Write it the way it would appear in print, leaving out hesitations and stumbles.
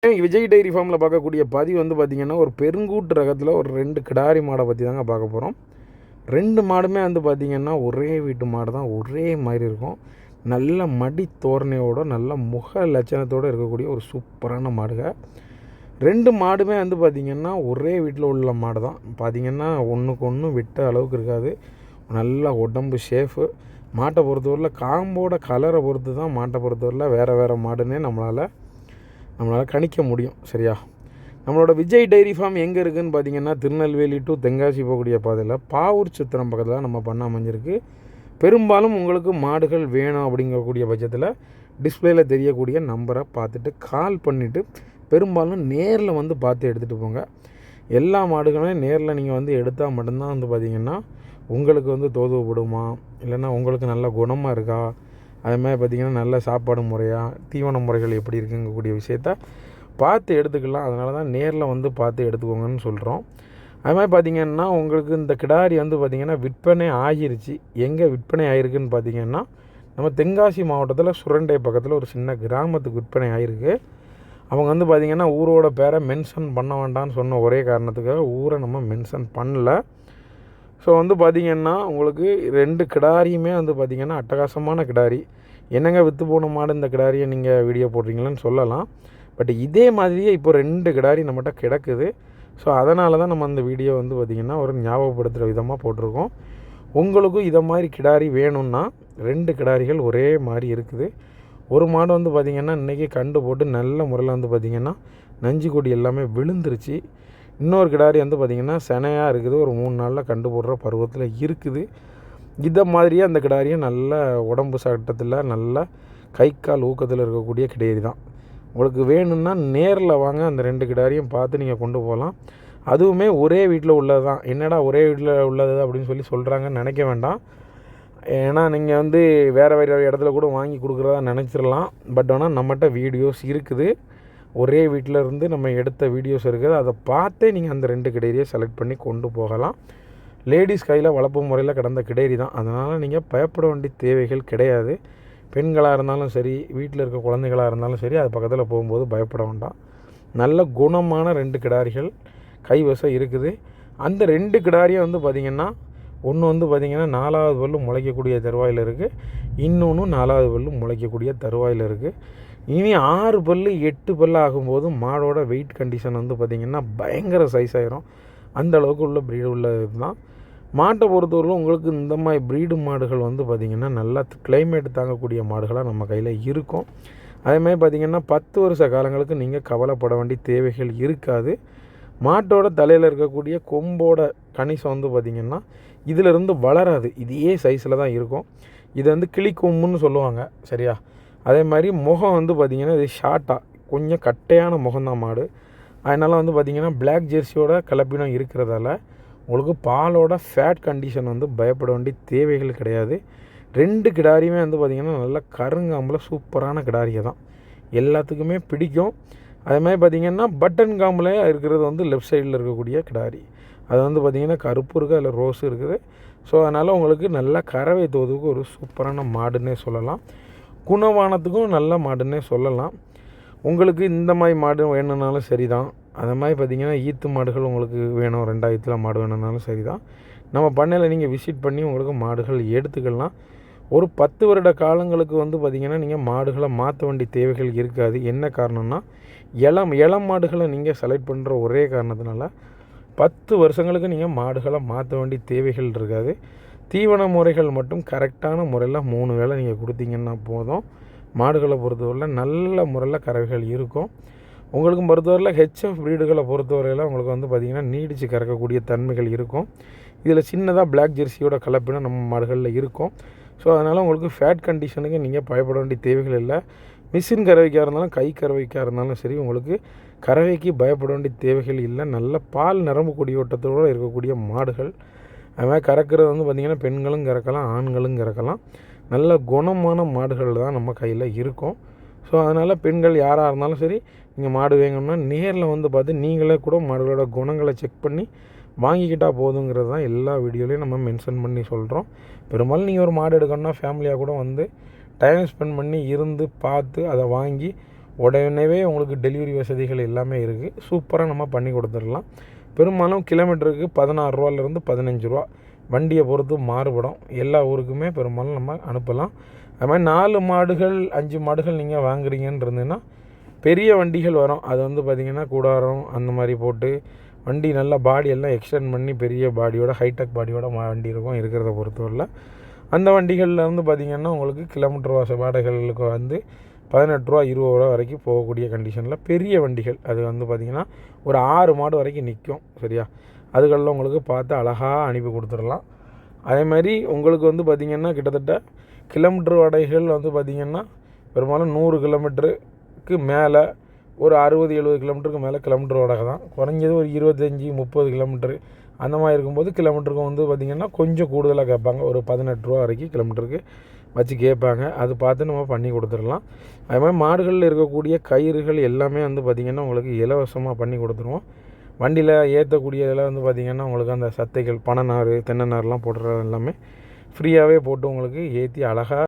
Vijay diary ஃபார்மில் பார்க்கக்கூடிய பதிவு வந்து பார்த்திங்கன்னா, ஒரு பெருங்கூட்டு ரகத்தில் ஒரு 2 கிடாரி மாடை பற்றி தாங்க பார்க்க போகிறோம். 2 மாடுமே வந்து பார்த்திங்கன்னா, ஒரே வீட்டு மாடு தான். ஒரே மாதிரி இருக்கும். நல்ல மடி தோரணையோட, நல்ல முக லட்சணத்தோடு இருக்கக்கூடிய ஒரு சூப்பரான மாடுங்க. 2 மாடுமே வந்து பார்த்திங்கன்னா, ஒரே வீட்டில் உள்ள மாடு தான். பார்த்திங்கன்னா, ஒன்றுக்கு ஒன்று விட்ட அளவுக்கு இருக்காது. நல்ல உடம்பு ஷேஃபு. மாட்டை பொறுத்தவரையில் காம்போட கலரை பொறுத்து தான் மாட்டை பொறுத்தவரையில் வேறு மாடுன்னே நம்மளால் கணிக்க முடியும். சரியா? நம்மளோட விஜய் டைரி ஃபார்ம் எங்கே இருக்குதுன்னு பார்த்தீங்கன்னா, திருநெல்வேலி டு தென்காசி போகக்கூடிய பாதையில் பாவூர் சித்திரம் பக்கத்தில் நம்ம பண்ண அமைஞ்சிருக்கு. பெரும்பாலும் உங்களுக்கு மாடுகள் வேணும் அப்படிங்கக்கூடிய பட்சத்தில் டிஸ்பிளேயில் தெரியக்கூடிய நம்பரை பார்த்துட்டு கால் பண்ணிவிட்டு பெரும்பாலும் நேரில் வந்து பார்த்து எடுத்துகிட்டு போங்க. எல்லா மாடுகளுமே நேரில் நீங்கள் வந்து எடுத்தால் மட்டும்தான் வந்து பார்த்திங்கன்னா உங்களுக்கு வந்து தோதுவப்படுமா, இல்லைன்னா உங்களுக்கு நல்ல குணமாக இருக்கா, அதுமாதிரி பார்த்திங்கன்னா நல்ல சாப்பாடு முறையாக, தீவன முறைகள் எப்படி இருக்குங்கக்கூடிய விஷயத்த பார்த்து எடுத்துக்கலாம். அதனால தான் நேரில் வந்து பார்த்து எடுத்துக்கோங்கன்னு சொல்கிறோம். அது மாதிரி பார்த்திங்கன்னா உங்களுக்கு இந்த கிடாரி வந்து பார்த்திங்கன்னா விற்பனை ஆகிருச்சு. எங்கே விற்பனை ஆகிருக்குன்னு பார்த்திங்கன்னா, நம்ம தென்காசி மாவட்டத்தில் சுரண்டை பக்கத்தில் ஒரு சின்ன கிராமத்துக்கு விற்பனை ஆகிருக்கு. அவங்க வந்து பார்த்திங்கன்னா ஊரோட பேரை மென்ஷன் பண்ண வேண்டாம்னு சொன்ன ஒரே காரணத்துக்காக ஊரை நம்ம மென்ஷன் பண்ணல. ஸோ வந்து பார்த்திங்கன்னா உங்களுக்கு 2 கிடாரியுமே வந்து பார்த்திங்கன்னா அட்டகாசமான கிடாரி. என்னங்க விற்று போன மாடு இந்த கிடாரியை நீங்கள் வீடியோ போடுறீங்களன்னு சொல்லலாம். பட் இதே மாதிரியே இப்போ 2 கிடாரி நம்மகிட்ட கிடக்குது. ஸோ அதனால தான் நம்ம அந்த வீடியோ வந்து பார்த்திங்கன்னா ஒரு ஞாபகப்படுத்துகிற விதமாக போட்டிருக்கோம். உங்களுக்கும் இதை மாதிரி கிடாரி வேணும்னா 2 கிடாரிகள் ஒரே மாதிரி இருக்குது. ஒரு மாடு வந்து பார்த்திங்கன்னா இன்றைக்கி கண்டு போட்டு நல்ல முறையில் வந்து பார்த்திங்கன்னா நஞ்சு கொடி எல்லாமே விழுந்துருச்சு. இன்னொரு கிடாரி வந்து பார்த்திங்கன்னா செனையாக இருக்குது. ஒரு 3 நாளில் கண்டு போடுற பருவத்தில் இருக்குது. இதை மாதிரியே அந்த கிடாரியும் நல்ல உடம்பு சட்டத்தில் நல்ல கை கால் ஊக்கத்தில் இருக்கக்கூடிய கிடாரி தான். உங்களுக்கு வேணும்னா நேரில் வாங்க, அந்த 2 கிடாரியும் பார்த்து நீங்கள் கொண்டு போகலாம். அதுவுமே ஒரே வீட்டில் உள்ளது தான். என்னடா ஒரே வீட்டில் உள்ளது அப்படின்னு சொல்கிறாங்கன்னு நினைக்க வேண்டாம். ஏன்னா நீங்கள் வந்து வேறு இடத்துல கூட வாங்கி கொடுக்குறதா நினச்சிடலாம். பட் ஆனால் நம்மகிட்ட வீடியோஸ் இருக்குது. ஒரே வீட்டில் இருந்து நம்ம எடுத்த வீடியோஸ் இருக்குது. அதை பார்த்தே நீங்கள் அந்த 2 கிடேரியை செலக்ட் பண்ணி கொண்டு போகலாம். லேடிஸ் கையில் வளர்ப்பு முறையில் கிடந்த கிடேரி தான். அதனால் நீங்கள் பயப்பட வேண்டிய தேவைகள் கிடையாது. பெண்களாக இருந்தாலும் சரி, வீட்டில் இருக்க குழந்தைகளாக இருந்தாலும் சரி, அது பக்கத்தில் போகும்போது பயப்பட வேண்டாம். நல்ல குணமான 2 கிடாரிகள் கைவசம் இருக்குது. அந்த 2 கிடாரியும் வந்து பார்த்திங்கன்னா, ஒன்று வந்து பார்த்திங்கன்னா 4வது பல்லு முளைக்கக்கூடிய தருவாயில் இருக்குது. இன்னொன்று 4வது பல்லு முளைக்கக்கூடிய தருவாயில் இருக்குது. இனி 6 பல்லு 8 பல்லு ஆகும்போது மாடோட வெயிட் கண்டிஷன் வந்து பார்த்திங்கன்னா பயங்கர சைஸ் ஆகிரும். அந்த அளவுக்கு உள்ள ப்ரீடு உள்ளது தான். மாட்டை பொறுத்தவரைக்கும் உங்களுக்கு இந்த மாதிரி ப்ரீடு மாடுகள் வந்து பார்த்திங்கன்னா நல்லா கிளைமேட் தாங்கக்கூடிய மாடுகளாக நம்ம கையில் இருக்கும். அதேமாதிரி பார்த்திங்கன்னா 10 வருஷ காலங்களுக்கு நீங்கள் கவலைப்பட வேண்டிய தேவைகள் இருக்காது. மாட்டோட தலையில் இருக்கக்கூடிய கொம்போட கணிசம் வந்து பார்த்திங்கன்னா இதிலிருந்து வளராது. இதே சைஸில் தான் இருக்கும். இது வந்து கிளி கொம்புன்னு சொல்லுவாங்க. சரியா? அதே மாதிரி முகம் வந்து பார்த்திங்கன்னா இது ஷார்ட்டாக கொஞ்சம் கட்டையான முகம்தான் மாடு. அதனால் வந்து பார்த்திங்கன்னா பிளாக் ஜெர்சியோட கலப்பினம் இருக்கிறதால உங்களுக்கு பாலோட ஃபேட் கண்டிஷன் வந்து பயப்பட வேண்டிய தேவைகள் கிடையாது. 2 கிடாரியுமே வந்து பார்த்திங்கன்னா நல்ல கருங்காம்பில் சூப்பரான கிடாரியை தான். எல்லாத்துக்குமே பிடிக்கும். அதே மாதிரி பார்த்திங்கன்னா பட்டன் காம்பில் இருக்கிறது வந்து லெஃப்ட் சைடில் இருக்கக்கூடிய கிடாரி. அது வந்து பார்த்திங்கன்னா கருப்பு இருக்குது, அதில் ரோஸு இருக்குது. ஸோ அதனால் உங்களுக்கு நல்ல கறவை தோதுக்கு ஒரு சூப்பரான மாடுன்னே சொல்லலாம். குணவானத்துக்கும் நல்ல மாடுன்னே சொல்லலாம். உங்களுக்கு இந்த மாதிரி மாடு வேணும்னாலும் சரி தான். அது மாதிரி பார்த்திங்கன்னா ஈத்து மாடுகள் உங்களுக்கு வேணும், 2 ஈத்தில் மாடு வேணும்னாலும் சரி தான். நம்ம பண்ணையில் நீங்கள் விசிட் பண்ணி உங்களுக்கு மாடுகள் எடுத்துக்கலாம். ஒரு 10 வருட காலங்களுக்கு வந்து பார்த்திங்கன்னா நீங்கள் மாடுகளை மாற்ற வேண்டிய தேவைகள் இருக்காது. என்ன காரணம்னா இளம் மாடுகளை நீங்கள் செலக்ட் பண்ணுற ஒரே காரணத்தினால 10 வருஷங்களுக்கு நீங்கள் மாடுகளை மாற்ற வேண்டிய தேவைகள் இருக்காது. தீவன முறைகள் மட்டும் கரெக்டான முறையில் 3 வேளை நீங்கள் கொடுத்தீங்கன்னா போதும். மாடுகளை பொறுத்தவரையில் நல்ல முறையில் கறவைகள் இருக்கும். உங்களுக்கு பொறுத்தவரையில் ஹெச்எஃப் ப்ரீடுகளை பொறுத்தவரையில் உங்களுக்கு வந்து பார்த்திங்கன்னா நீடித்து கறக்கக்கூடிய தன்மைகள் இருக்கும். இதில் சின்னதாக பிளாக் ஜெர்சியோட கலப்பினம் நம்ம மாடுகளில் இருக்கும். ஸோ அதனால் உங்களுக்கு ஃபேட் கண்டிஷனுக்கு நீங்கள் பயப்பட வேண்டிய தேவைகள் இல்லை. மிஷின் கறவைக்காக இருந்தாலும் கை கறவைக்காக இருந்தாலும் சரி, உங்களுக்கு கறவைக்கு பயப்பட வேண்டிய தேவைகள் இல்லை. நல்ல பால் நரம்பு கொடியோட்டத்தோடு இருக்கக்கூடிய மாடுகள். அதுமாதிரி கறக்கிறது வந்து பார்த்திங்கன்னா பெண்களும் கறக்கலாம், ஆண்களும் கறக்கலாம். நல்ல குணமான மாடுகள் தான் நம்ம கையில் இருக்கும். ஸோ அதனால் பெண்கள் யாராக இருந்தாலும் சரி, நீங்கள் மாடு வேணும்னா நேரில் வந்து பார்த்து நீங்களே கூட மாடுகளோட குணங்களை செக் பண்ணி வாங்கிக்கிட்டால் போதுங்கிறது தான் எல்லா வீடியோலையும் நம்ம மென்ஷன் பண்ணி சொல்கிறோம். பெரும்பாலும் நீங்கள் ஒரு மாடு எடுக்கணும்னா ஃபேமிலியாக கூட வந்து டைம் ஸ்பெண்ட் பண்ணி இருந்து பார்த்து அதை வாங்கி உடனேவே உங்களுக்கு டெலிவரி வசதிகள் எல்லாமே இருக்குது. சூப்பராக நம்ம பண்ணி கொடுத்துடலாம். பெரும்பாலும் கிலோமீட்டருக்கு 16 ரூபாலேருந்து 15 ரூபா வண்டியை பொறுத்து மாறுபடும். எல்லா ஊருக்குமே பெரும்பாலும் நம்ம அனுப்பலாம். அது மாதிரி 4 மாடுகள் 5 மாடுகள் நீங்கள் வாங்குறீங்கன்னு இருந்ததுன்னா பெரிய வண்டிகள் வரும். அது வந்து பார்த்திங்கன்னா கூடாரம் அந்த மாதிரி போட்டு வண்டி நல்லா பாடியெல்லாம் எக்ஸ்டெண்ட் பண்ணி பெரிய பாடியோட ஹைடெக் பாடியோட வண்டி இருக்கும் இருக்கிறத பொறுத்தவரையில். அந்த வண்டிகளில் வந்து பார்த்திங்கன்னா உங்களுக்கு கிலோமீட்டர் வாடகைகளுக்கு வந்து 18 ரூபா 20 ரூபா வரைக்கும் போகக்கூடிய கண்டிஷனில் பெரிய வண்டிகள் அது வந்து பார்த்திங்கன்னா ஒரு 6 மாடு வரைக்கும் நிற்கும். சரியா, அதுகளில் உங்களுக்கு பார்த்து அழகாக அனுப்பி கொடுத்துடலாம். அதே மாதிரி உங்களுக்கு வந்து பார்த்திங்கன்னா கிட்டத்தட்ட கிலோமீட்டர் வாடகைகள் வந்து பார்த்திங்கன்னா பெரும்பாலும் 100 கிலோமீட்டருக்கு மேலே ஒரு 60-70 கிலோமீட்டருக்கு மேலே கிலோமீட்டர் வாடகை தான். குறைஞ்சது ஒரு 25-30 கிலோமீட்டரு அந்த மாதிரி இருக்கும்போது கிலோமீட்டருக்கு வந்து பார்த்திங்கன்னா கொஞ்சம் கூடுதலாக கேட்பாங்க. ஒரு 18 ரூபா வரைக்கும் கிலோமீட்டருக்கு வச்சு கேட்பாங்க. அது பார்த்து நம்ம பண்ணி கொடுத்துடலாம். அது மாதிரி மாடுகளில் இருக்கக்கூடிய கயிறுகள் எல்லாமே வந்து பார்த்திங்கன்னா உங்களுக்கு இலவசமாக பண்ணி கொடுத்துருவோம். வண்டியில் ஏற்றக்கூடிய இதில் வந்து பார்த்திங்கன்னா உங்களுக்கு அந்த சத்தைகள் பனை நார் தென்னை நார்லாம் போடுறது எல்லாமே ஃப்ரீயாகவே போட்டு உங்களுக்கு ஏற்றி அழகாக